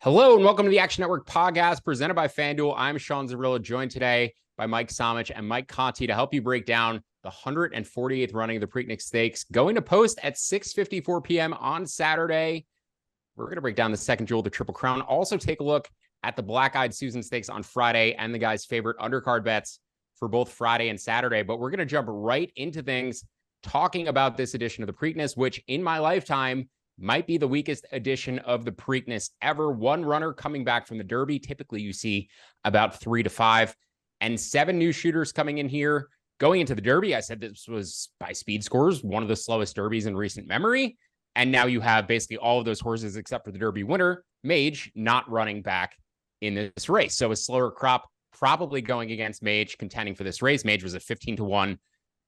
Hello and welcome to the Action Network podcast presented by FanDuel. I'm Sean Zarilla, joined today by Mike Somich and Mike Conti to help you break down the 148th running of the Preakness Stakes, going to post at 6:54 p.m. on Saturday. We're going to break down the second jewel, the Triple Crown. Also take a look at the Black-Eyed Susan Stakes on Friday and the guys' favorite undercard bets for both Friday and Saturday. But we're going to jump right into things, talking about this edition of the Preakness, which in my lifetime might be the weakest edition of the Preakness ever. One runner coming back from the Derby. Typically, you see about 3 to 5, and 7 new shooters coming in here. Going into the Derby, I said this was, by speed scores, one of the slowest Derbies in recent memory. And now you have basically all of those horses, except for the Derby winner, Mage, not running back in this race. So a slower crop probably going against Mage, contending for this race. Mage was a 15 to 1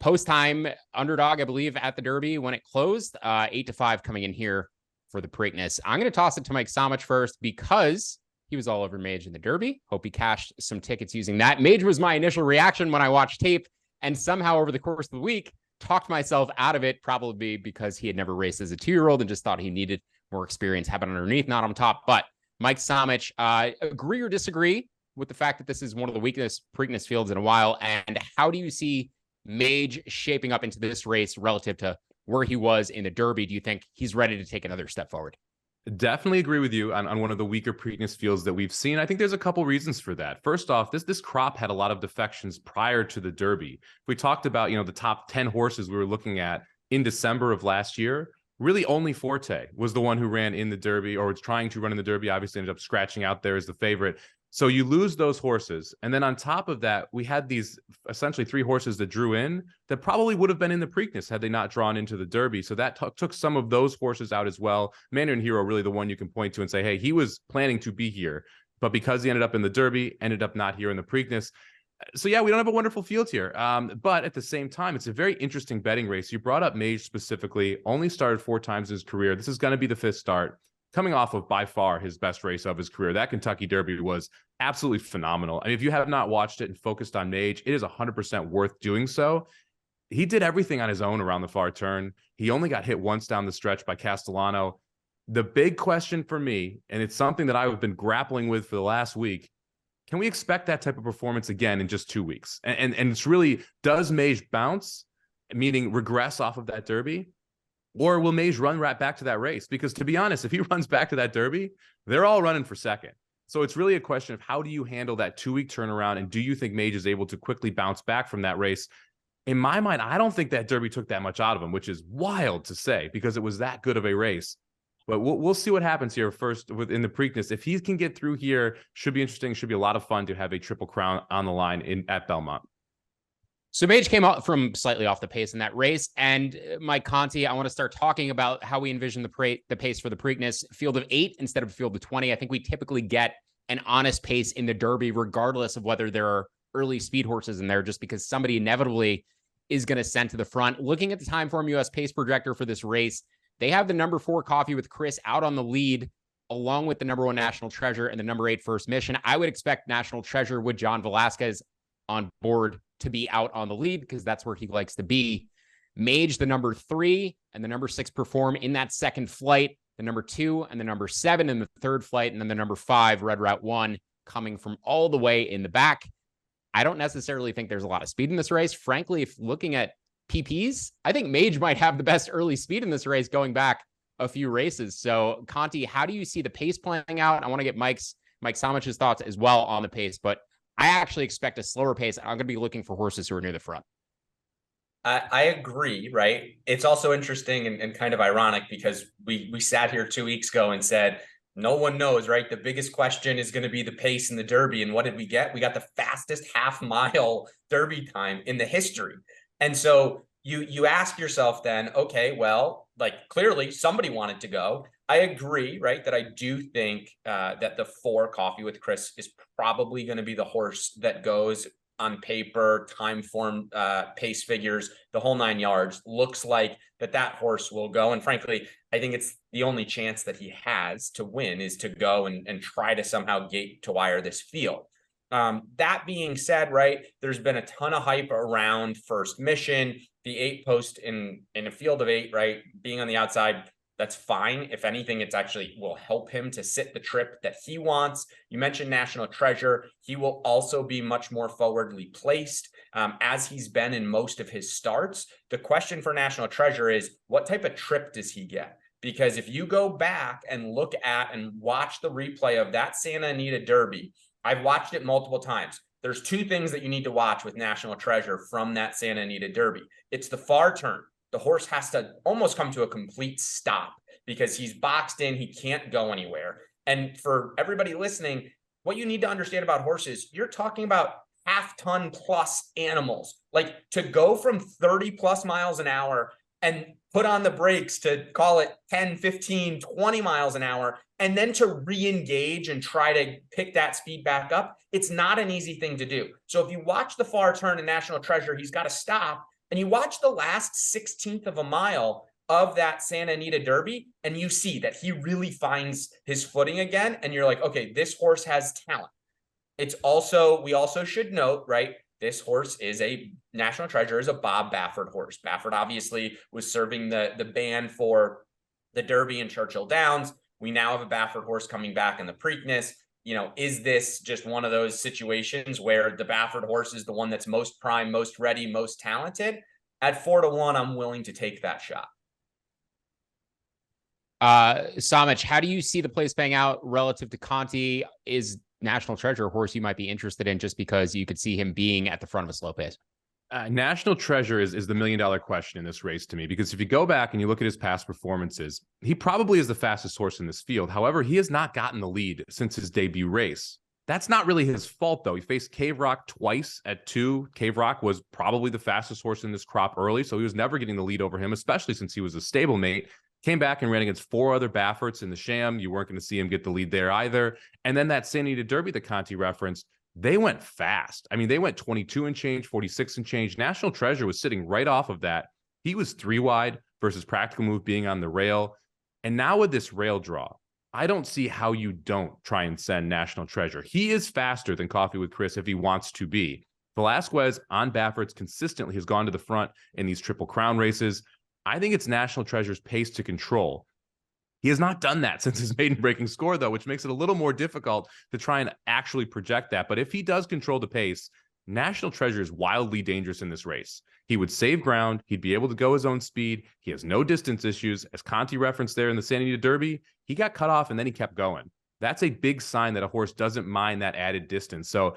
post-time underdog, I believe, at the Derby when it closed. 8 to 5 coming in here for the Preakness. I'm going to toss it to Mike Somich first because he was all over Mage in the Derby. Hope he cashed some tickets using that. Mage was my initial reaction when I watched tape, and somehow over the course of the week, talked myself out of it, probably because he had never raced as a 2-year-old and just thought he needed more experience, have it underneath, not on top. But Mike Somich, agree or disagree with the fact that this is one of the weakest Preakness fields in a while? And how do you see Mage shaping up into this race relative to where he was in the Derby? Do you think he's ready to take another step forward? Definitely agree with you on one of the weaker Preakness fields that we've seen. I think there's a couple reasons for that. First off, this crop had a lot of defections prior to the Derby. We talked about, the top 10 horses we were looking at in December of last year. Really only Forte was the one who ran in the Derby, or was trying to run in the Derby, obviously ended up scratching out there as the favorite. So you lose those horses. And then on top of that, we had these essentially 3 horses that drew in that probably would have been in the Preakness had they not drawn into the Derby. So that took some of those horses out as well. Mandarin Hero, really the one you can point to and say, hey, he was planning to be here, but because he ended up in the Derby, ended up not here in the Preakness. So yeah, we don't have a wonderful field here. But at the same time, it's a very interesting betting race. You brought up Mage specifically, only started 4 times in his career. This is going to be the 5th start, coming off of by far his best race of his career. That Kentucky Derby was absolutely phenomenal. And if you have not watched it and focused on Mage, it is 100% worth doing so. He did everything on his own around the far turn. He only got hit once down the stretch by Castellano. The big question for me, and it's something that I've been grappling with for the last week, can we expect that type of performance again in just 2 weeks? And it's really, does Mage bounce, meaning regress off of that Derby? Or will Mage run right back to that race? Because to be honest, if he runs back to that Derby, they're all running for second. So it's really a question of how do you handle that 2-week turnaround, and do you think Mage is able to quickly bounce back from that race? In my mind, I don't think that Derby took that much out of him, which is wild to say because it was that good of a race. But we'll see what happens here first within the Preakness. If he can get through here, should be interesting. Should be a lot of fun to have a Triple Crown on the line at Belmont. So Mage came out from slightly off the pace in that race. And Mike Conti, I want to start talking about how we envision the pace for the Preakness. Field of 8 instead of field of 20. I think we typically get an honest pace in the Derby, regardless of whether there are early speed horses in there, just because somebody inevitably is going to send to the front. Looking at the Timeform US pace projector for this race, they have the number 4 Coffee with Chris out on the lead, along with the number 1 National Treasure and the number 8 First Mission. I would expect National Treasure with John Velasquez on board to be out on the lead because that's where he likes to be. Mage, the number 3 and the number 6 Perform in that second flight, the number 2 and the number 7 in the third flight, and then the number 5 Red Route 1 coming from all the way in the back. I don't necessarily think there's a lot of speed in this race. Frankly, if looking at PPs, I think Mage might have the best early speed in this race going back a few races. So Conti, how do you see the pace playing out? I want to get Mike Somich's thoughts as well on the pace, but I actually expect a slower pace. I'm going to be looking for horses who are near the front. I agree, right? It's also interesting and kind of ironic because we sat here 2 weeks ago and said, no one knows, right? The biggest question is going to be the pace in the Derby. And what did we get? We got the fastest half-mile Derby time in the history. And so you ask yourself then, okay, well, like clearly somebody wanted to go. I agree, right, that I do think that the 4 Coffee with Chris is probably going to be the horse that goes on paper, time form, pace figures, the whole 9 yards. Looks like that horse will go. And frankly, I think it's the only chance that he has to win is to go and try to somehow gate to wire this field. That being said, right, there's been a ton of hype around First Mission, the 8 post in a field of 8, right, being on the outside. That's fine. If anything, it's actually will help him to sit the trip that he wants. You mentioned National Treasure. He will also be much more forwardly placed as he's been in most of his starts. The question for National Treasure is, what type of trip does he get? Because if you go back and look at and watch the replay of that Santa Anita Derby, I've watched it multiple times. There's two things that you need to watch with National Treasure from that Santa Anita Derby. It's the far turn. The horse has to almost come to a complete stop because he's boxed in. He can't go anywhere. And for everybody listening, what you need to understand about horses, you're talking about half-ton plus animals. Like, to go from 30 plus miles an hour and put on the brakes to call it 10, 15, 20 miles an hour, and then to re-engage and try to pick that speed back up, it's not an easy thing to do. So if you watch the far turn in National Treasure, he's got to stop. And you watch the last 16th of a mile of that Santa Anita Derby, and you see that he really finds his footing again. And you're like, okay, this horse has talent. It's also, we also should note, right, this horse is a National Treasure, is a Bob Baffert horse. Baffert obviously was serving the ban for the Derby and Churchill Downs. We now have a Baffert horse coming back in the Preakness. You know, is this just one of those situations where the Baffert horse is the one that's most prime, most ready, most talented? At 4-1, I'm willing to take that shot. Samich, how do you see the place playing out relative to Conti? Is National Treasure a horse you might be interested in just because you could see him being at the front of a slow pace? National Treasure is the $1 million question in this race to me, because if you go back and you look at his past performances, he probably is the fastest horse in this field. However, he has not gotten the lead since his debut race. That's not really his fault, though. He faced Cave Rock twice at 2. Cave Rock was probably the fastest horse in this crop early, so he was never getting the lead over him, especially since he was a stablemate. Came back and ran against 4 other Bafferts in the Sham. You weren't going to see him get the lead there either. And then that Santa Anita Derby that Conti referenced, they went fast. I mean, they went 22 and change, 46 and change. National Treasure was sitting right off of that. He was 3 wide versus Practical Move being on the rail. And now with this rail draw, I don't see how you don't try and send National Treasure. He is faster than Coffee with Chris if he wants to be. Velasquez on Bafferts consistently has gone to the front in these Triple Crown races. I think it's National Treasure's pace to control. He has not done that since his maiden breaking score, though, which makes it a little more difficult to try and actually project that. But if he does control the pace, National Treasure is wildly dangerous in this race. He would save ground. He'd be able to go his own speed. He has no distance issues. As Conti referenced there in the Santa Anita Derby, he got cut off and then he kept going. That's a big sign that a horse doesn't mind that added distance. So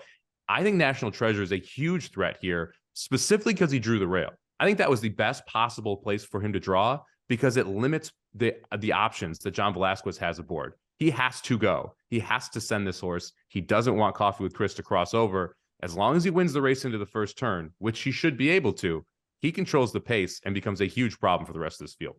I think National Treasure is a huge threat here, specifically because he drew the rail. I think that was the best possible place for him to draw because it limits the options that John Velasquez has aboard. He has to go. He has to send this horse. He doesn't want Coffee with Chris to cross over. As long as he wins the race into the first turn, which he should be able to, he controls the pace and becomes a huge problem for the rest of this field.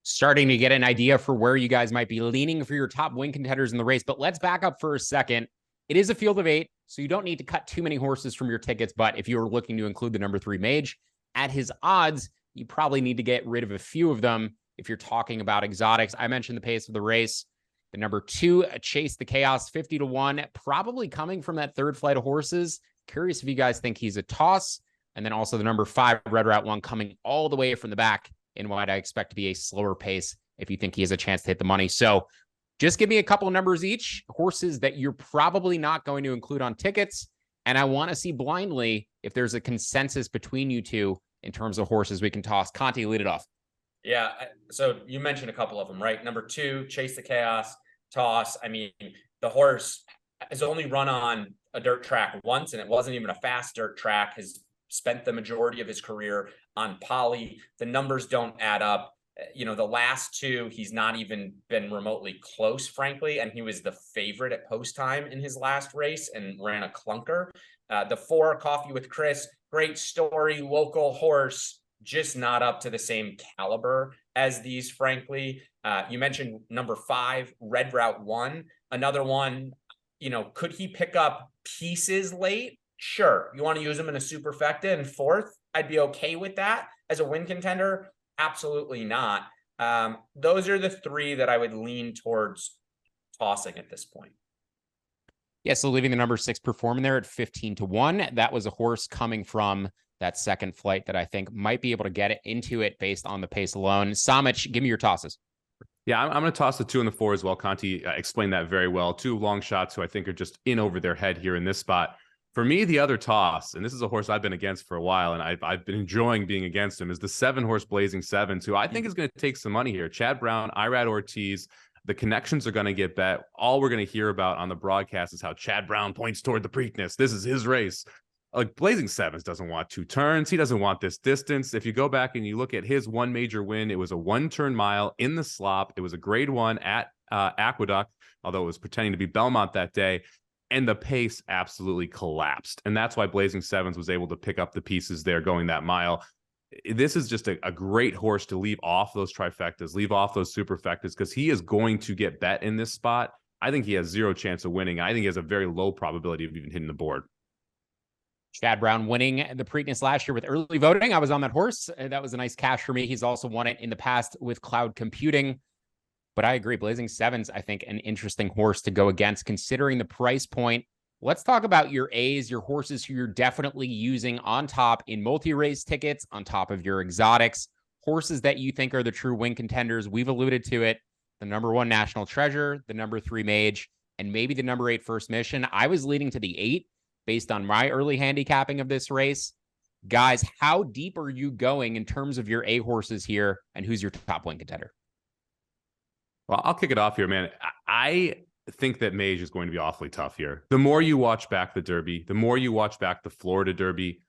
Starting to get an idea for where you guys might be leaning for your top win contenders in the race, but let's back up for a second. It is a field of 8, so you don't need to cut too many horses from your tickets, but if you were looking to include the number 3 Mage, at his odds, you probably need to get rid of a few of them if you're talking about exotics. I mentioned the pace of the race. The number 2, Chase the Chaos, 50-1, probably coming from that third flight of horses. Curious if you guys think he's a toss. And then also the number 5, Red Route 1, coming all the way from the back in what I expect to be a slower pace if you think he has a chance to hit the money. So just give me a couple of numbers each, horses that you're probably not going to include on tickets. And I want to see blindly if there's a consensus between you two in terms of horses we can toss. Conti, lead it off. Yeah, so you mentioned a couple of them, right? Number 2, Chase the Chaos, toss. I mean, the horse has only run on a dirt track once, and it wasn't even a fast dirt track, has spent the majority of his career on poly. The numbers don't add up. You know, the last 2, he's not even been remotely close, frankly, and he was the favorite at post time in his last race and ran a clunker. The 4, Coffee with Chris, great story, local horse, just not up to the same caliber as these, frankly. You mentioned number 5, Red Route 1, another one. You know, could he pick up pieces late? Sure. You want to use him in a superfecta in 4th? I'd be okay with that. As a win contender, absolutely not. Those are the 3 that I would lean towards tossing at this point. Yeah, so leaving the number 6 Performing there at 15-1. That was a horse coming from that second flight that I think might be able to get it into it based on the pace alone. Samich, give me your tosses. Yeah, I'm going to toss the 2 and the 4 as well. Conti explained that very well. 2 long shots who I think are just in over their head here in this spot. For me, the other toss, and this is a horse I've been against for a while, and I've been enjoying being against him, is the 7 horse Blazing Sevens, who I think is going to take some money here. Chad Brown, Irad Ortiz, the connections are going to get bet. All we're going to hear about on the broadcast is how Chad Brown points toward the Preakness. This is his race. Like, Blazing Sevens doesn't want 2 turns. He doesn't want this distance. If you go back and you look at his one major win, it was a 1-turn mile in the slop. It was a grade 1 at Aqueduct, although it was pretending to be Belmont that day. And the pace absolutely collapsed. And that's why Blazing Sevens was able to pick up the pieces there going that mile. This is just a great horse to leave off those trifectas, leave off those superfectas, because he is going to get bet in this spot. I think he has 0 chance of winning. I think he has a very low probability of even hitting the board. Chad Brown winning the Preakness last year with early voting. I was on that horse. That was a nice cash for me. He's also won it in the past with cloud computing. But I agree, Blazing Sevens, I think, an interesting horse to go against, considering the price point. Let's talk about your A's, your horses who you're definitely using on top in multi-race tickets, on top of your exotics, horses that you think are the true win contenders. We've alluded to it. The number 1 National Treasure, the number 3 Mage, and maybe the number 8 First Mission. I was leading to the 8 based on my early handicapping of this race. Guys, how deep are you going in terms of your A horses here, and who's your top win contender? Well, I'll kick it off here, man. I think that Mage is going to be awfully tough here. The more you watch back the Derby, the more you watch back the Florida Derby,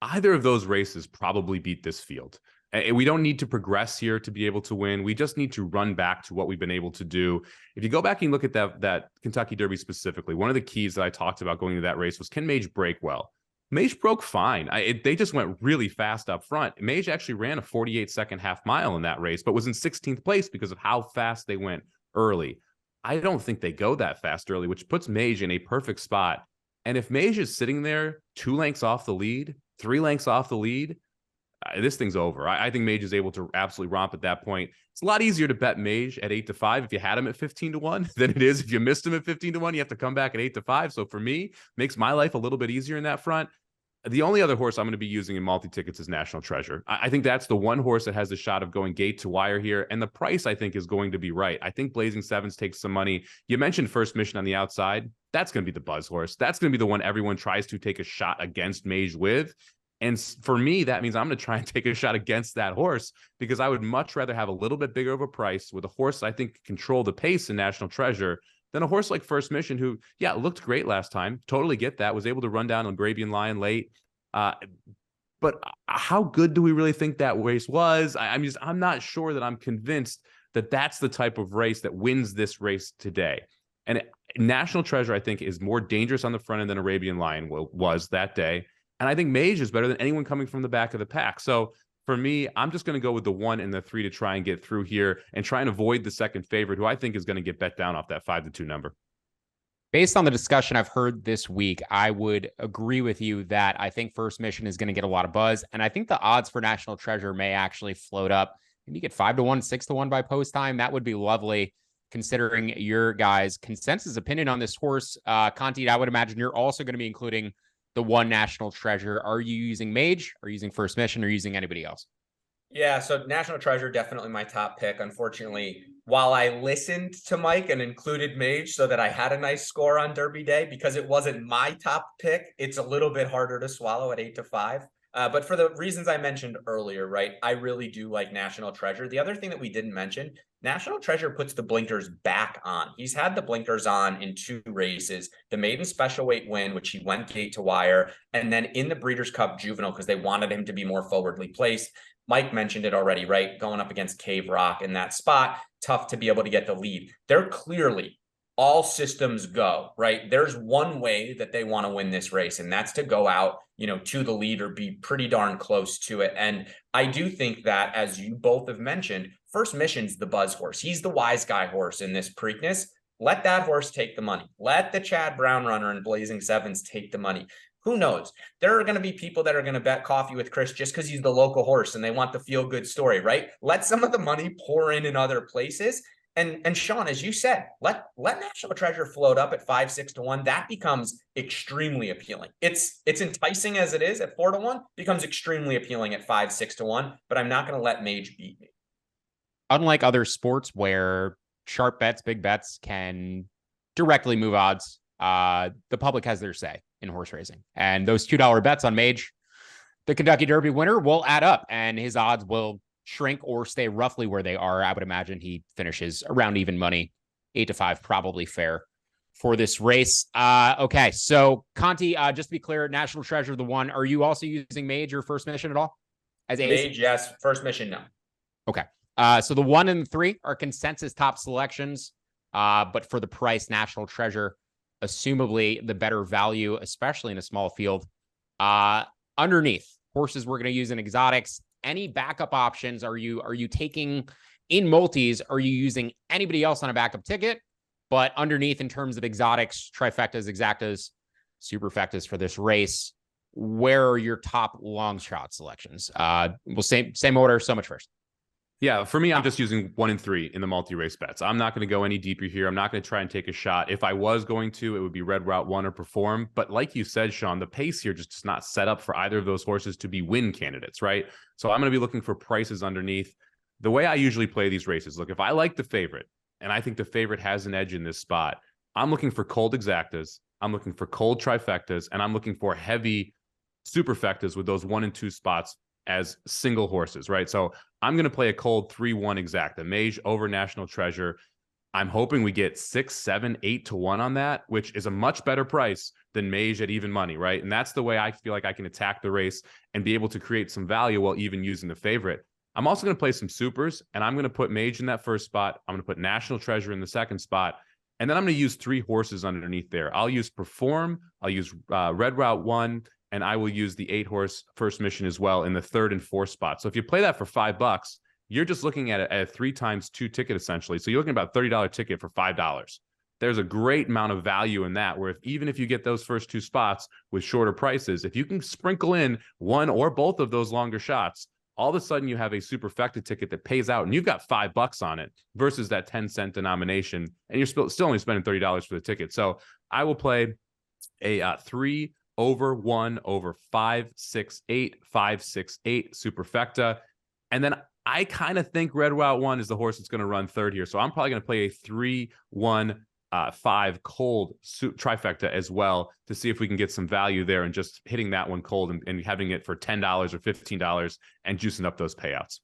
either of those races probably beat this field. And we don't need to progress here to be able to win. We just need to run back to what we've been able to do. If you go back and look at that Kentucky Derby specifically, one of the keys that I talked about going to that race was, can Mage break well? Mage broke fine. They just went really fast up front. Mage actually ran a 48-second half mile in that race, but was in 16th place because of how fast they went early. I don't think they go that fast early, which puts Mage in a perfect spot. And if Mage is sitting there 2 lengths off the lead, 3 lengths off the lead, this thing's over. I think Mage is able to absolutely romp at that point. It's a lot easier to bet Mage at 8-5 if you had him at 15-1 than it is if you missed him at 15-1. You have to come back at 8-5. So for me, makes my life a little bit easier in that front. The only other horse I'm going to be using in multi-tickets is National Treasure. I think that's the one horse that has the shot of going gate to wire here. And the price, I think, is going to be right. I think Blazing Sevens takes some money. You mentioned First Mission on the outside. That's going to be the buzz horse. That's going to be the one everyone tries to take a shot against Mage with. And for me, that means I'm going to try and take a shot against that horse, because I would much rather have a little bit bigger of a price with a horse I think can control the pace in National Treasure than a horse like First Mission, who, yeah, looked great last time. Totally get that. Was able to run down on Arabian Lion late. But how good do we really think that race was? I'm not sure that I'm convinced that that's the type of race that wins this race today. And National Treasure, I think, is more dangerous on the front end than Arabian Lion was that day. And I think Mage is better than anyone coming from the back of the pack. So for me, I'm just going to go with the 1 and the 3 to try and get through here and try and avoid the second favorite, who I think is going to get bet down off that 5-2 number. Based on the discussion I've heard this week, I would agree with you that I think First Mission is going to get a lot of buzz. And I think the odds for National Treasure may actually float up. Maybe get 5-1, 6-1 by post time. That would be lovely, considering your guys' consensus opinion on this horse. Conti, I would imagine you're also going to be including the 1 National Treasure. Are you using Mage, or using First Mission, or using anybody else? Yeah, so National Treasure, definitely my top pick. Unfortunately, while I listened to Mike and included Mage so that I had a nice score on Derby Day, because it wasn't my top pick, it's a little bit harder to swallow at 8-5. But for the reasons I mentioned earlier, right, I really do like National Treasure. The other thing that we didn't mention, National Treasure puts the blinkers back on. He's had the blinkers on in 2 races, the maiden special weight win, which he went gate to wire, and then in the Breeders' Cup Juvenile, because they wanted him to be more forwardly placed. Mike mentioned it already, right? Going up against Cave Rock in that spot, tough to be able to get the lead. They're clearly all systems go, right? There's one way that they want to win this race, and that's to go out, to the lead or be pretty darn close to it. And I do think that, as you both have mentioned, First Mission's the buzz horse. He's the wise guy horse in this Preakness. Let that horse take the money. Let the Chad Brown runner and Blazing Sevens take the money. Who knows? There are going to be people that are going to bet coffee with Chris just because he's the local horse and they want the feel-good story, right? Let some of the money pour in other places. And Sean, as you said, let National Treasure float up at 5-6 to 1. That becomes extremely appealing. It's enticing as it is at 4 to 1, becomes extremely appealing at 5-6 to 1, but I'm not going to let Mage beat me. Unlike other sports where sharp bets, big bets can directly move odds, the public has their say in horse racing. And those $2 bets on Mage, the Kentucky Derby winner, will add up and his odds will shrink or stay roughly where they are. I would imagine he finishes around even money, 8 to 5, probably fair for this race. Okay, so Conti, just to be clear, National Treasure, the one. Are you also using Mage or First Mission at all? As Mage, yes. First Mission, no. Okay. So the 1 and 3 are consensus top selections, but for the price, National Treasure, assumably the better value, especially in a small field. Underneath, horses we're going to use in exotics. Any backup options are you taking in multis? Are you using anybody else on a backup ticket? But underneath, in terms of exotics, trifectas, exactas, superfectas for this race, where are your top long shot selections? We'll same order. So much first. Yeah, for me, I'm just using 1 and 3 in the multi-race bets. I'm not going to go any deeper here. I'm not going to try and take a shot. If I was going to, it would be Red Route 1 or Perform. But like you said, Sean, the pace here just is not set up for either of those horses to be win candidates, right? So I'm going to be looking for prices underneath. The way I usually play these races, look, if I like the favorite, and I think the favorite has an edge in this spot, I'm looking for cold exactas, I'm looking for cold trifectas, and I'm looking for heavy superfectas with those 1 and 2 spots as single horses, right? So I'm going to play a cold 3-1 exacta, Mage over National Treasure. I'm hoping we get 6, 7, 8 to 1 on that, which is a much better price than Mage at even money, right? And that's the way I feel like I can attack the race and be able to create some value while even using the favorite. I'm also going to play some supers, and I'm going to put Mage in that first spot. I'm going to put National Treasure in the second spot. And then I'm going to use 3 horses underneath there. I'll use Perform, I'll use Red Route 1, and I will use the 8-horse First Mission as well in the third and fourth spot. So if you play that for $5, you're just looking at a 3 times 2 ticket essentially. So you're looking at about $30 ticket for $5. There's a great amount of value in that, where even if you get those first 2 spots with shorter prices, if you can sprinkle in one or both of those longer shots, all of a sudden you have a superfecta ticket that pays out and you've got $5 on it versus that 10-cent denomination. And you're still only spending $30 for the ticket. So I will play a 3 over 1 over 5, 6, 8, 5, 6, 8 superfecta. And then I kind of think Red Route 1 is the horse that's going to run third here. So I'm probably going to play a 3, 1, 5 cold trifecta as well to see if we can get some value there and just hitting that one cold and having it for $10 or $15 and juicing up those payouts.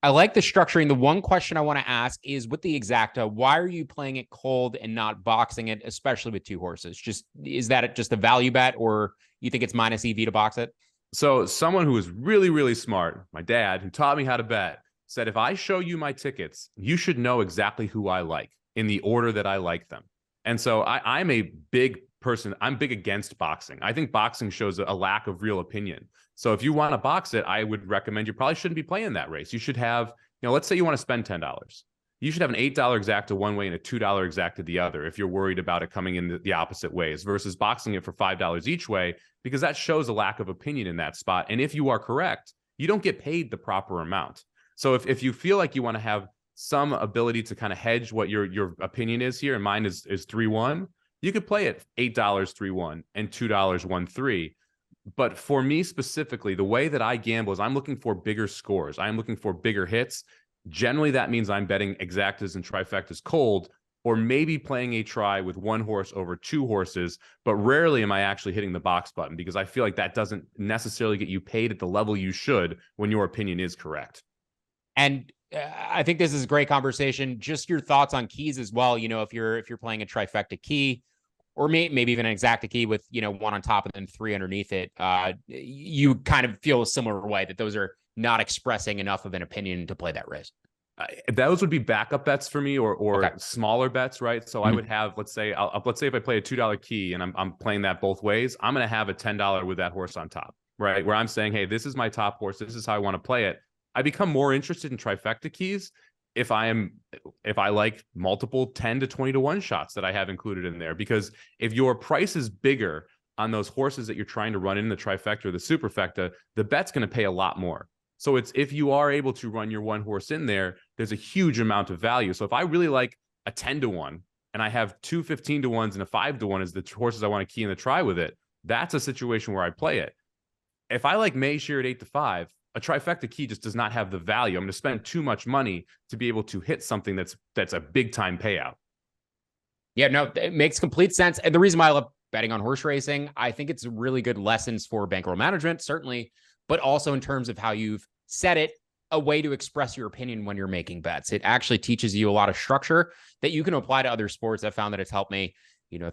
I like the structuring. The one question I want to ask is, with the exacta, why are you playing it cold and not boxing it, especially with 2 horses? Is that just a value bet, or you think it's minus EV to box it? So someone who is really, really smart, my dad, who taught me how to bet, said, if I show you my tickets, you should know exactly who I like in the order that I like them. And so I'm a big person. I'm big against boxing. I think boxing shows a lack of real opinion. So if you want to box it, I would recommend you probably shouldn't be playing that race. You should have, let's say you want to spend $10. You should have an $8 exacta one way and a $2 exacta the other if you're worried about it coming in the opposite ways, versus boxing it for $5 each way, because that shows a lack of opinion in that spot. And if you are correct, you don't get paid the proper amount. So if you feel like you want to have some ability to kind of hedge what your opinion is here, and mine is 3-1, you could play it $8 3-1 and $2 1-3. But for me specifically, the way that I gamble is I'm looking for bigger scores. I'm looking for bigger hits. Generally, that means I'm betting exactas and trifectas cold, or maybe playing a try with 1 horse over 2 horses. But rarely am I actually hitting the box button, because I feel like that doesn't necessarily get you paid at the level you should when your opinion is correct. And I think this is a great conversation. Just your thoughts on keys as well. If you're playing a trifecta key, or maybe even an exacta key with, 1 on top and then 3 underneath it, you kind of feel a similar way that those are not expressing enough of an opinion to play that race. Those would be backup bets for me, or okay. Smaller bets, right? So I would have, let's say if I play a $2 key and I'm playing that both ways, I'm going to have a $10 with that horse on top, right? Where I'm saying, hey, this is my top horse. This is how I want to play it. I become more interested in trifecta keys if I like multiple 10 to 20 to 1 shots that I have included in there, because if your price is bigger on those horses that you're trying to run in the trifecta or the superfecta, the bet's going to pay a lot more. So it's, if you are able to run your 1 horse in there, there's a huge amount of value. So if I really like a 10-1 and I have two 15-1s and a 5-1 as the horses I want to key in the try with it, that's a situation where I play it. If I like May Shear at 8-5, a trifecta key just does not have the value. I'm going to spend too much money to be able to hit something that's a big time payout. Yeah, no, it makes complete sense. And the reason why I love betting on horse racing, I think it's really good lessons for bankroll management, certainly, but also in terms of how you've set it, a way to express your opinion when you're making bets. It actually teaches you a lot of structure that you can apply to other sports. I found that it's helped me,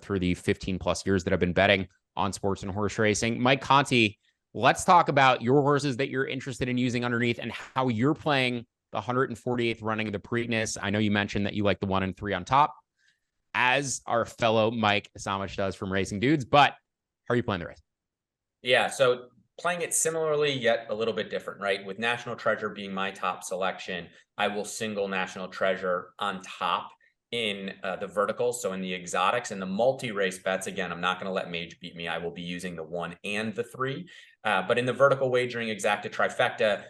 through the 15 plus years that I've been betting on sports and horse racing. Mike Conti, let's talk about your horses that you're interested in using underneath and how you're playing the 148th running of the Preakness. I know you mentioned that you like the 1 and 3 on top, as our fellow Mike Samich does from Racing Dudes, but how are you playing the race? Yeah, so playing it similarly, yet a little bit different, right? With National Treasure being my top selection, I will single National Treasure on top in the verticals, so in the exotics and the multi-race bets. Again, I'm not going to let Mage beat me. I will be using the 1 and the 3. But in the vertical wagering exacta trifecta,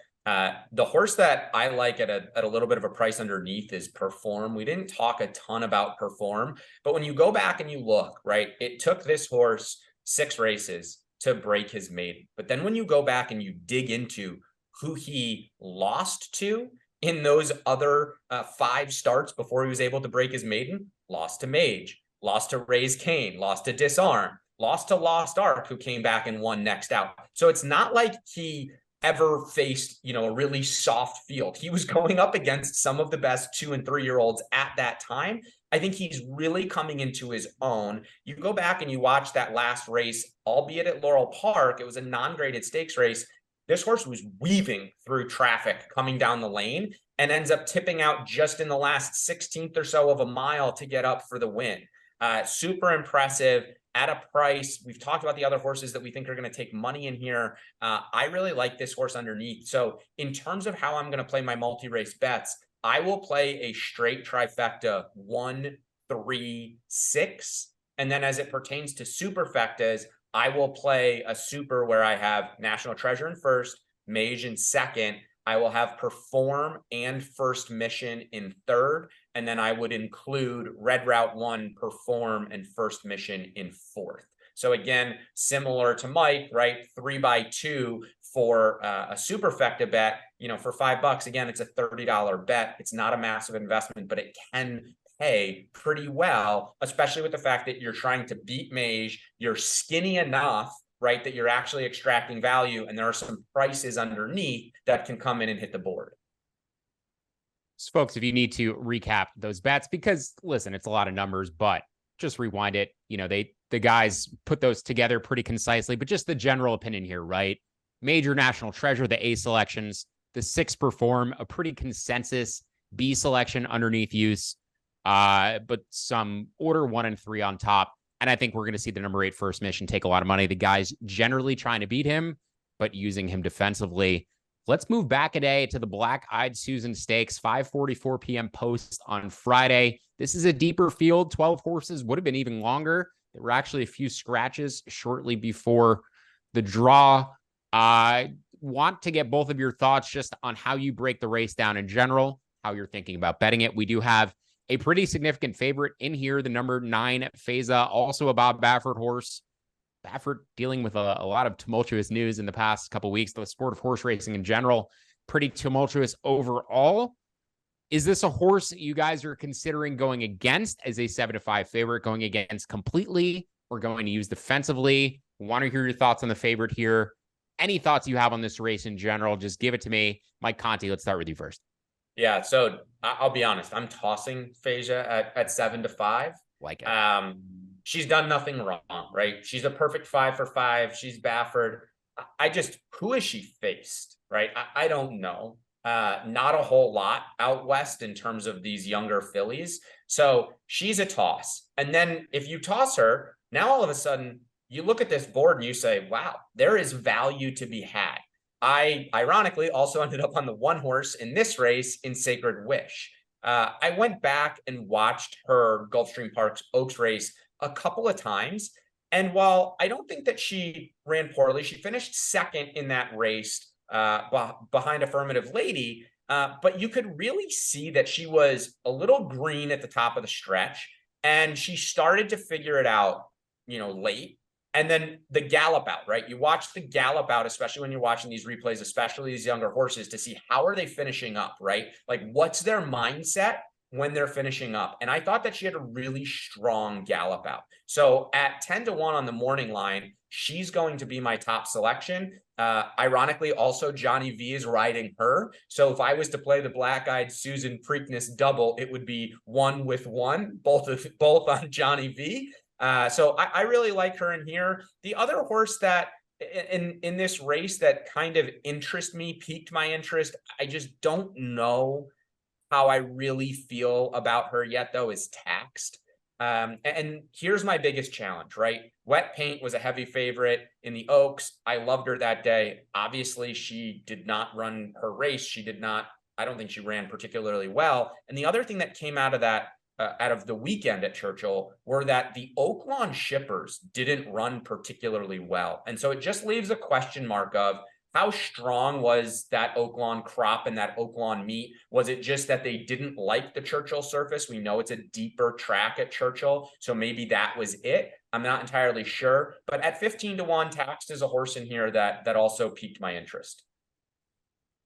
the horse that I like at a little bit of a price underneath is Perform. We didn't talk a ton about Perform, but when you go back and you look, right, it took this horse 6 races to break his maiden. But then when you go back and you dig into who he lost to in those other 5 starts before he was able to break his maiden, lost to Mage, lost to Raise Cane, lost to Disarm, lost to Lost Ark, who came back and won next out. So it's not like he ever faced, a really soft field. He was going up against some of the best 2 and 3-year-olds at that time. I think he's really coming into his own. You go back and you watch that last race, albeit at Laurel Park, it was a non-graded stakes race. This horse was weaving through traffic coming down the lane and ends up tipping out just in the last 16th or so of a mile to get up for the win. Super impressive at a price. We've talked about the other horses that we think are going to take money in here. I really like this horse underneath. So in terms of how I'm going to play my multi-race bets, I will play a straight trifecta 1, 3, 6. And then as it pertains to superfectas, I will play a super where I have National Treasure in first, Mage in second. I will have Perform and First Mission in third. And then I would include Red Route 1, Perform, and First Mission in fourth. So again, similar to Mike, right? 3x2 for a superfecta bet, for $5. Again, it's a $30 bet. It's not a massive investment, but it can pay pretty well, especially with the fact that you're trying to beat Mage. You're skinny enough, right, that you're actually extracting value, and there are some prices underneath that can come in and hit the board. So folks, if you need to recap those bets, because listen, it's a lot of numbers, but just rewind it. The guys put those together pretty concisely, but just the general opinion here, right? Major National Treasure, the A selections, the 6 Perform, a pretty consensus B selection underneath use, but some order 1 and 3 on top. And I think we're going to see the number 8 First Mission take a lot of money. The guys generally trying to beat him, but using him defensively. Let's move back a day to the Black-Eyed Susan Stakes, 5:44 p.m. post on Friday. This is a deeper field. 12 horses would have been even longer. There were actually a few scratches shortly before the draw. I want to get both of your thoughts just on how you break the race down in general, how you're thinking about betting it. We do have a pretty significant favorite in here, the number 9 Feza, also a Bob Baffert horse. Baffert dealing with a lot of tumultuous news in the past couple of weeks. The sport of horse racing in general, pretty tumultuous overall. Is this a horse you guys are considering going against as a 7-5 favorite, going against completely, or going to use defensively? Want to hear your thoughts on the favorite here. Any thoughts you have on this race in general, just give it to me. Mike Conti, let's start with you first. Yeah, so I'll be honest. I'm tossing Phasia at 7-5. Like it. She's done nothing wrong, right? She's a perfect 5 for 5. She's Baffert. Who has she faced, right? I don't know. Not a whole lot out west in terms of these younger fillies. So she's a toss. And then if you toss her, now all of a sudden you look at this board and you say, wow, there is value to be had. I ironically also ended up on the 1 horse in this race in Sacred Wish. I went back and watched her Gulfstream Park's Oaks race a couple of times. And while I don't think that she ran poorly, she finished second in that race behind Affirmative Lady. But you could really see that she was a little green at the top of the stretch, and she started to figure it out, late. And then the gallop out, right? You watch the gallop out, especially when you're watching these replays, especially these younger horses, to see how are they finishing up, right? Like, what's their mindset when they're finishing up? And I thought that she had a really strong gallop out. So at 10-1 on the morning line, she's going to be my top selection. Ironically, also Johnny V is riding her. So if I was to play the Black-Eyed Susan Preakness double, it would be 1-1, both on Johnny V. So I really like her in here. The other horse that in this race that kind of piqued my interest, I just don't know how I really feel about her yet, though, is Taxed. And here's my biggest challenge, right? Wet Paint was a heavy favorite in the Oaks. I loved her that day. Obviously, she did not run her race. I don't think she ran particularly well. And the other thing that came out of that, out of the weekend at Churchill, were that the Oaklawn shippers didn't run particularly well. And so it just leaves a question mark of how strong was that Oaklawn crop and that Oaklawn meet? Was it just that they didn't like the Churchill surface? We know it's a deeper track at Churchill, so maybe that was it. I'm not entirely sure. But at 15-1, Taxed is a horse in here that also piqued my interest.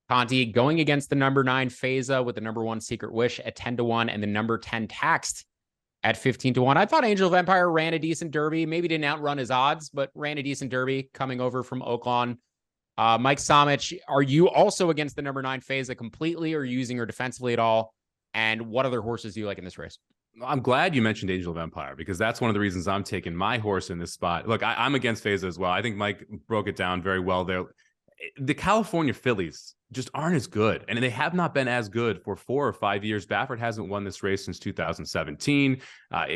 Conti going against the number 9 Feza with the number 1 Secret Wish at 10-1 and the number 10 Taxed at 15-1. I thought Angel of Empire ran a decent Derby, maybe didn't outrun his odds, but ran a decent Derby coming over from Oaklawn. Mike Samich, are you also against the number 9 Feza completely, or using her defensively at all? And what other horses do you like in this race? I'm glad you mentioned Angel of Empire, because that's one of the reasons I'm taking my horse in this spot. Look, I'm against Feza as well. I think Mike broke it down very well there. The California fillies just aren't as good, and they have not been as good for 4 or 5 years. Baffert hasn't won this race since 2017.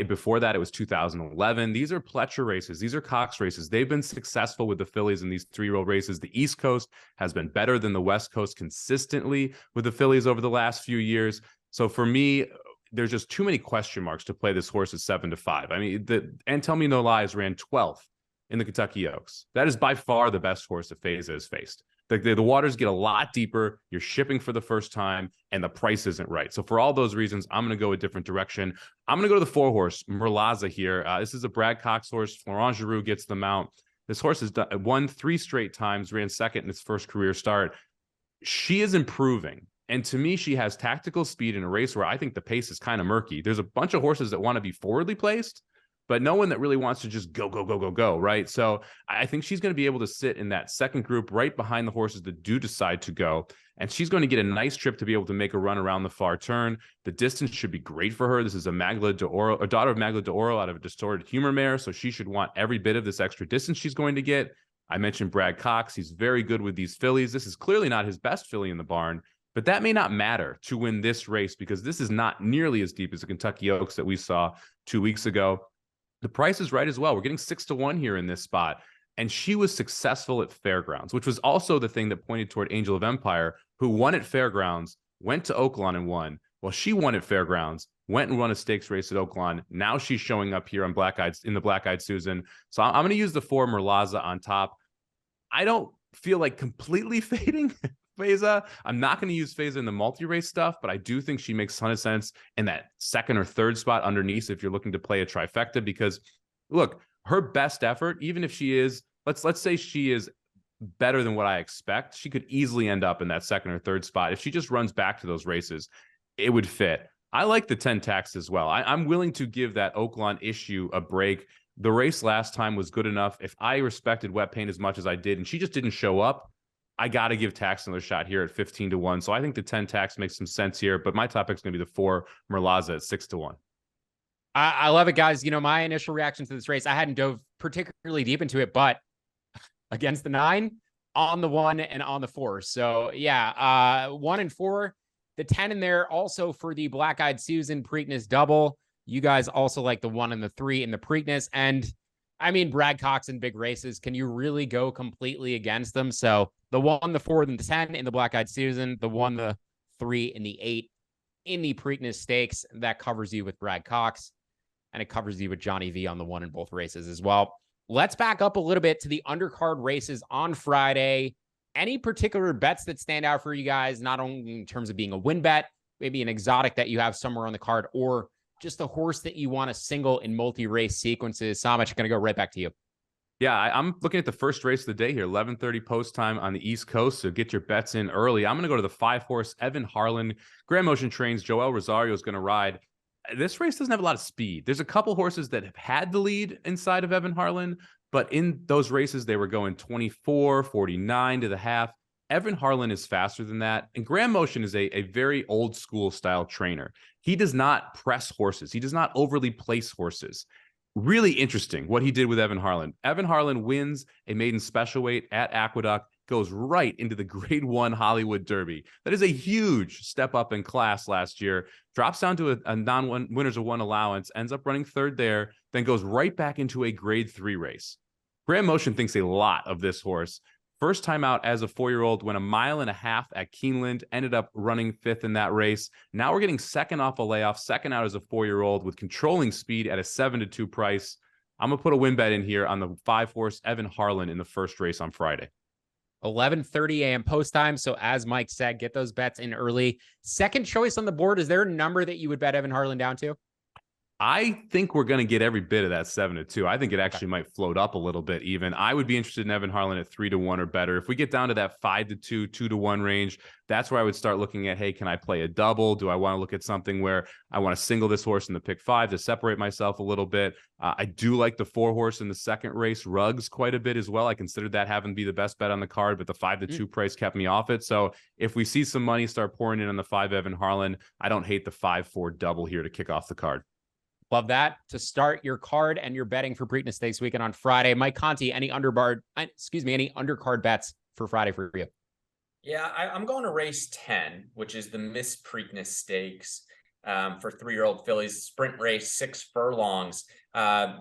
Before that, it was 2011. These are Pletcher races. These are Cox races. They've been successful with the fillies in these 3-year-old races. The East Coast has been better than the West Coast consistently with the fillies over the last few years. So for me, there's just too many question marks to play this horse at 7-5. I mean, and Tell Me No Lies ran 12th in the Kentucky Oaks. That is by far the best horse that Feza has faced. The waters get a lot deeper. You're shipping for the first time, and the price isn't right. So for all those reasons, I'm going to go a different direction. I'm going to go to the 4-horse, Merlaza here. This is a Brad Cox horse. Florent Giroux gets the mount. This horse has won 3 straight times, ran second in its first career start. She is improving. And to me, she has tactical speed in a race where I think the pace is kind of murky. There's a bunch of horses that want to be forwardly placed, but no one that really wants to just go, right? So I think she's going to be able to sit in that second group right behind the horses that do decide to go. And she's going to get a nice trip to be able to make a run around the far turn. The distance should be great for her. This is a Magla de Oro, a daughter of Magla de Oro out of a Distorted Humor mare. So she should want every bit of this extra distance she's going to get. I mentioned Brad Cox. He's very good with these fillies. This is clearly not his best filly in the barn, but that may not matter to win this race, because this is not nearly as deep as the Kentucky Oaks that we saw 2 weeks ago. The price is right as well. We're getting 6-1 here in this spot. And she was successful at Fairgrounds, which was also the thing that pointed toward Angel of Empire, who won at Fairgrounds, went to Oaklawn and won. Well, she won at Fairgrounds, went and won a stakes race at Oaklawn. Now she's showing up here on the Black-Eyed Susan. So I'm going to use the 4 Merlaza on top. I don't feel like completely fading Feza. I'm not going to use Feza in the multi-race stuff, but I do think she makes a ton of sense in that second or third spot underneath if you're looking to play a trifecta, because look, her best effort, even if she is, let's say she is better than what I expect, she could easily end up in that second or third spot. If she just runs back to those races, it would fit. I like the 10 Taxed as well. I'm willing to give that Oaklawn issue a break. The race last time was good enough. If I respected Wet Paint as much as I did, and she just didn't show up, I got to give Taxed another shot here at 15-1. So I think the 10 Taxed makes some sense here, but my topic is going to be the 4 Merlaza at 6-1. I love it, guys. My initial reaction to this race, I hadn't dove particularly deep into it, but against the 9, on the 1, and on the 4. So yeah, 1 and 4, the 10 in there also for the Black-Eyed Susan Preakness double. You guys also like the 1 and the 3 in the Preakness. And I mean, Brad Cox in big races, can you really go completely against them? So the 1, the 4, and the 10 in the Black-Eyed Susan, the 1, the 3, and the 8 in the Preakness Stakes. That covers you with Brad Cox, and it covers you with Johnny V on the 1 in both races as well. Let's back up a little bit to the undercard races on Friday. Any particular bets that stand out for you guys, not only in terms of being a win bet, maybe an exotic that you have somewhere on the card, or just a horse that you want to single in multi-race sequences? Samich, going to go right back to you. Yeah, I'm looking at the first race of the day here, 11:30 post time on the East Coast. So get your bets in early. I'm going to go to the 5-horse Evan Harlan. Grand Motion Trains, Joel Rosario is going to ride. This race doesn't have a lot of speed. There's a couple horses that have had the lead inside of Evan Harlan, but in those races, they were going 24, 49 to the half. Evan Harlan is faster than that. And Grand Motion is a very old school style trainer. He does not press horses. He does not overly place horses. Really interesting what he did with Evan Harlan. Evan Harlan wins a maiden special weight at Aqueduct, goes right into the Grade 1 Hollywood Derby. That is a huge step up in class last year. Drops down to a non-winners of one allowance, ends up running third there, then goes right back into a Grade 3 race. Grand Motion thinks a lot of this horse. First time out as a 4-year-old, went 1.5 miles at Keeneland, ended up running 5th in that race. Now we're getting second off a layoff, second out as a 4-year-old with controlling speed at a 7-2 price. I'm going to put a win bet in here on the 5-horse Evan Harlan in the first race on Friday. 11:30 a.m. post time. So as Mike said, get those bets in early. Second choice on the board. Is there a number that you would bet Evan Harlan down to? I think we're going to get every bit of that 7-2. I think it actually might float up a little bit even. I would be interested in Evan Harlan at 3-1 or better. If we get down to that 5-2, 2-1 range, that's where I would start looking at, hey, can I play a double? Do I want to look at something where I want to single this horse in the pick 5 to separate myself a little bit? I do like the 4-horse in the second race, Ruggs, quite a bit as well. I considered that having to be the best bet on the card, but the 5-2 price kept me off it. So if we see some money start pouring in on the 5 Evan Harlan, I don't hate the 5-4 double here to kick off the card. Love that to start your card and your betting for Preakness Stakes weekend on Friday. Mike Conti, any undercard bets for Friday for you? Yeah, I'm going to race 10, which is the Miss Preakness Stakes for 3-year-old fillies, sprint race, 6 furlongs.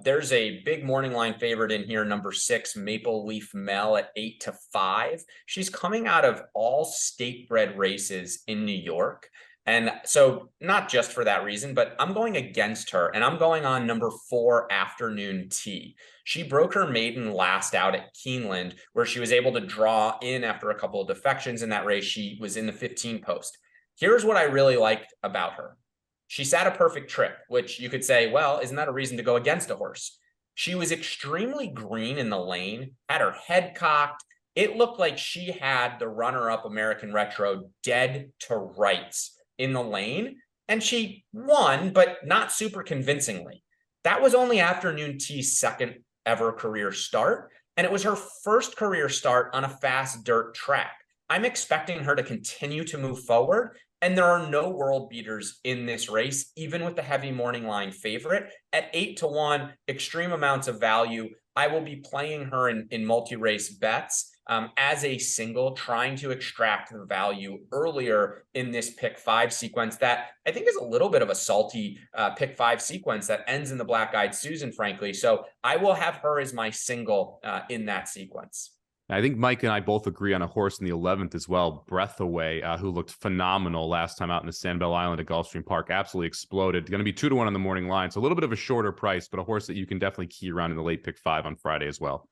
There's a big morning line favorite in here, number 6, Maple Leaf Mel at 8-5. She's coming out of all state bred races in New York. And so not just for that reason, but I'm going against her, and I'm going on number 4, Afternoon Tea. She broke her maiden last out at Keeneland, where she was able to draw in after a couple of defections in that race. She was in the 15 post. Here's what I really liked about her. She sat a perfect trip, which you could say, well, isn't that a reason to go against a horse? She was extremely green in the lane, had her head cocked. It looked like she had the runner-up American Retro dead to rights in the lane, and she won, but not super convincingly. That was only Afternoon Tea's second ever career start, and it was her first career start on a fast dirt track. I'm expecting her to continue to move forward, and there are no world beaters in this race, even with the heavy morning line favorite. At 8-1, extreme amounts of value. I will be playing her in multi-race bets as a single, trying to extract the value earlier in this pick 5 sequence that I think is a little bit of a salty pick 5 sequence that ends in the Black-Eyed Susan, frankly. So I will have her as my single in that sequence. I think Mike and I both agree on a horse in the 11th as well, Breathaway, who looked phenomenal last time out in the Sanibel Island at Gulfstream Park. Absolutely exploded. Going to be 2-1 on the morning line. So a little bit of a shorter price, but a horse that you can definitely key around in the late pick 5 on Friday as well.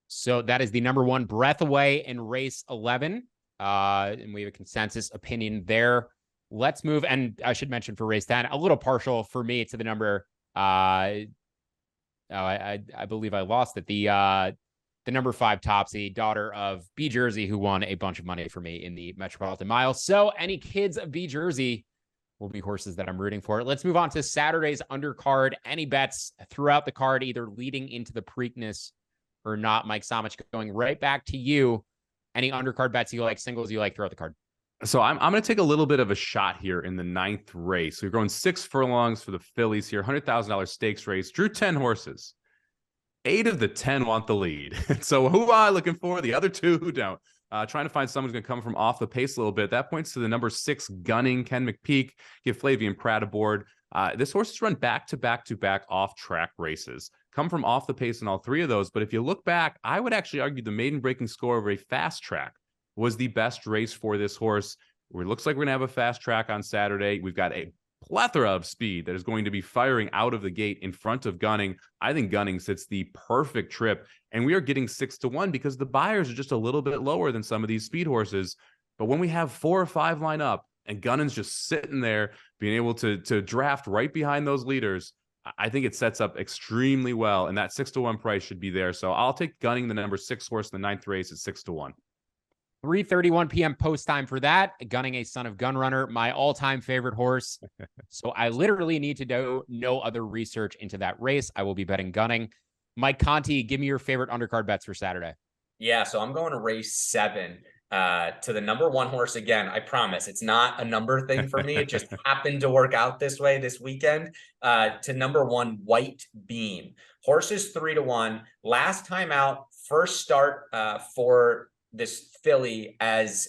So that is the number 1 Breathaway in race 11. And we have a consensus opinion there. Let's move. And I should mention for race 10, a little partial for me to the number. I believe I lost it. The number 5 Topsy, daughter of B Jersey, who won a bunch of money for me in the Metropolitan Mile. So any kids of B Jersey will be horses that I'm rooting for. Let's move on to Saturday's undercard. Any bets throughout the card, either leading into the Preakness or not? Mike Samich, going right back to you. Any undercard bets you like, singles you like throughout the card? So I'm going to take a little bit of a shot here in the 9th race. We're going 6 furlongs for the fillies here, $100,000 stakes race. Drew 10 horses. 8 of the 10 want the lead. So who am I looking for? The other 2 who don't. Trying to find someone who's going to come from off the pace a little bit. That points to the number 6 Gunning, Ken McPeak. Give Flavian Pratt aboard. This horse has run back-to-back off-track races. Come from off the pace in all 3 of those. But if you look back, I would actually argue the maiden breaking score of a fast track was the best race for this horse. It looks like we're going to have a fast track on Saturday. We've got a plethora of speed that is going to be firing out of the gate in front of Gunning. I think Gunning sits the perfect trip, and we are getting 6-1 because the buyers are just a little bit lower than some of these speed horses. But when we have 4 or 5 line up and Gunning's just sitting there being able to draft right behind those leaders, I think it sets up extremely well, and that 6-1 price should be there. So I'll take Gunning, the number 6 horse in the 9th race, at 6-1. 3:31 p.m. post time for that. Gunning, a son of Gunrunner, my all-time favorite horse. So I literally need to do no other research into that race. I will be betting Gunning. Mike Conti, give me your favorite undercard bets for Saturday. Yeah, so I'm going to race 7 to the number 1 horse again. I promise it's not a number thing for me. It just happened to work out this way this weekend. To number 1, White Beam. Horse is 3-1. Last time out, first start for this filly as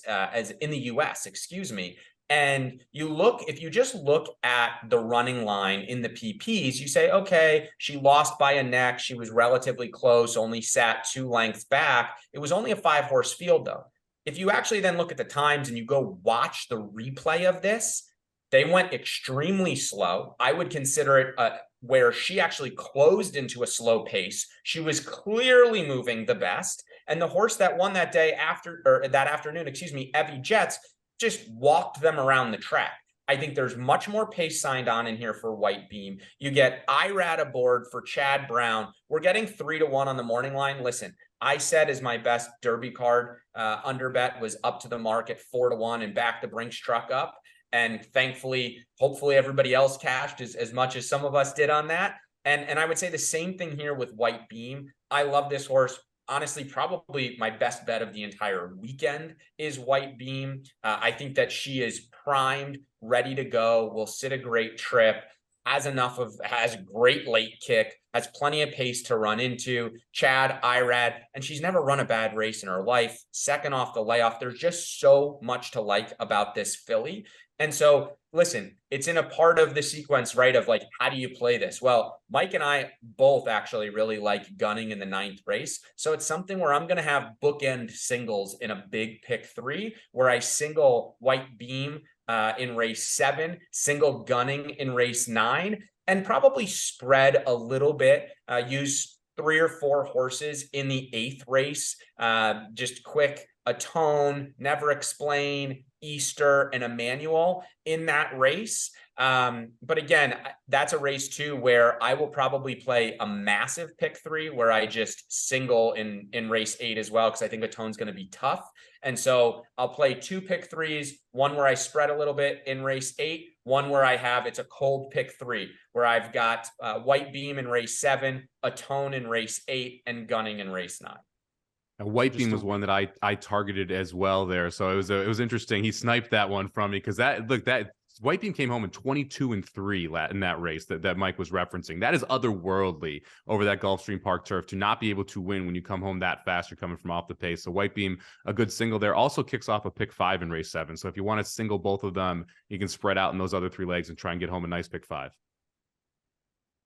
in the US, excuse me. And if you just look at the running line in the PPs, you say, okay, she lost by a neck. She was relatively close, only sat 2 lengths back. It was only a 5-horse field though. If you actually then look at the times and you go watch the replay of this, they went extremely slow. I would consider it where she actually closed into a slow pace. She was clearly moving the best. And the horse that won that day that afternoon, Evie Jets, just walked them around the track. I think there's much more pace signed on in here for White Beam. You get IRAD aboard for Chad Brown. We're getting 3-1 on the morning line. Listen, I said as my best Derby card under bet was up to the market 4-1 and back the Brinks truck up. And thankfully, hopefully everybody else cashed as much as some of us did on that. And I would say the same thing here with White Beam. I love this horse. Honestly, probably my best bet of the entire weekend is White Beam. I think that she is primed, ready to go, will sit a great trip, has great late kick, has plenty of pace to run into. Chad, IRAD, and she's never run a bad race in her life. Second off the layoff. There's just so much to like about this filly. And so, listen, it's in a part of the sequence, right, of like, how do you play this? Well, Mike and I both actually really like Gunning in the 9th race. So it's something where I'm going to have bookend singles in a big pick 3, where I single White Beam in race 7, single Gunning in race 9, and probably spread a little bit, use 3 or 4 horses in the 8th race, just quick, Atone, Never Explain, Easter, and Emmanuel in that race. But again, that's a race too where I will probably play a massive pick 3 where I just single in race 8 as well, because I think Atone's going to be tough. And so I'll play 2 pick 3s, one where I spread a little bit in race 8, one where it's a cold pick 3 where I've got White Beam in race 7, Atone in race 8, and Gunning in race 9. White Beam was one that I targeted as well there, so it was interesting. He sniped that one from me because that White Beam came home in 22-3 in that race that Mike was referencing. That is otherworldly over that Gulfstream Park turf to not be able to win when you come home that fast. You're coming from off the pace. So White Beam, a good single there. Also kicks off a pick 5 in race 7. So if you want to single both of them, you can spread out in those other 3 legs and try and get home a nice pick 5.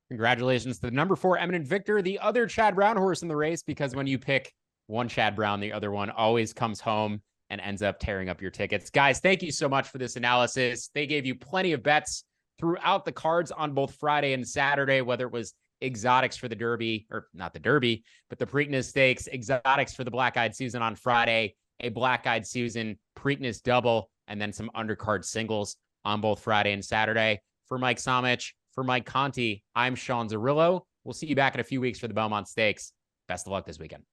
Congratulations to the number 4 Eminent Victor, the other Chad Brown horse in the race, because when you pick one Chad Brown, the other one always comes home and ends up tearing up your tickets. Guys, thank you so much for this analysis. They gave you plenty of bets throughout the cards on both Friday and Saturday, whether it was exotics for the Derby, or not the Derby, but the Preakness Stakes, exotics for the Black-Eyed Susan on Friday, a Black-Eyed Susan Preakness double, and then some undercard singles on both Friday and Saturday. For Mike Somich, for Mike Conti, I'm Sean Zerillo. We'll see you back in a few weeks for the Belmont Stakes. Best of luck this weekend.